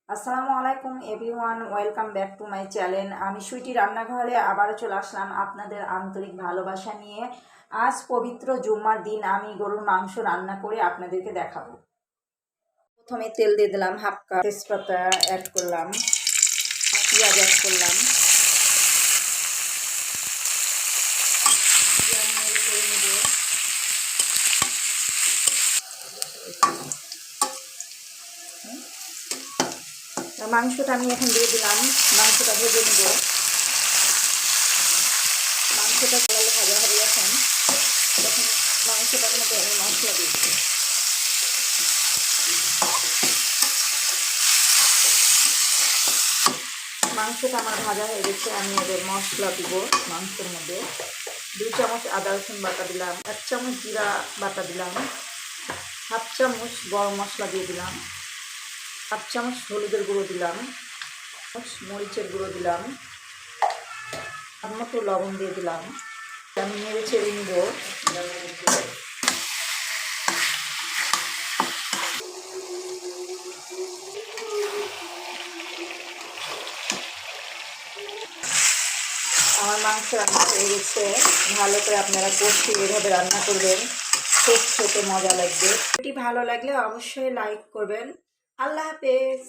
আসসালামু আলাইকুম everyone, welcome back to my channel. আমি সুইটি রান্নাঘরে আবারও চলে আসলাম আপনাদের আন্তরিক ভালোবাসা নিয়ে। আজ পবিত্র জুম্মার দিন আমি গরুর মাংস রান্না করে আপনাদেরকে দেখাবো। প্রথমে তেল দিয়ে দিলাম, হাফ কাপ তেজপাতা অ্যাড করলাম, পেঁয়াজ অ্যাড করলাম, মাংসটা আমি এখন দিয়ে দিলাম। মাংসটা ভেজে নেব। মাংসটা ভালো ভাজা হবে এখন মাংসটার মধ্যে আমি মশলা দিয়ে দেবো। মাংসটা আমার ভাজা হয়ে গেছে। আমি এদের মশলা দিব মাংসের মধ্যে। 2 চামচ আদা রসুন বাটা দিলাম, 1 চামচ জিরা বাটা দিলাম, হাফ চামচ গরম মশলা দিয়ে দিলাম, হাফ চামচ হলুদের গুঁড়ো দিলাম, মরিচের গুঁড়ো দিলাম, তার মতো লবণ দিয়ে দিলাম। আমি নেড়ে চেড়ে নিব। আমার মাংস রান্না হয়ে গেছে। ভালো করে আপনারা কষিয়ে এভাবে রান্না করবেন, খুব খেতে মজা লাগবে। এটি ভালো লাগলে অবশ্যই লাইক করবেন। আল্লাহ হাফেজ।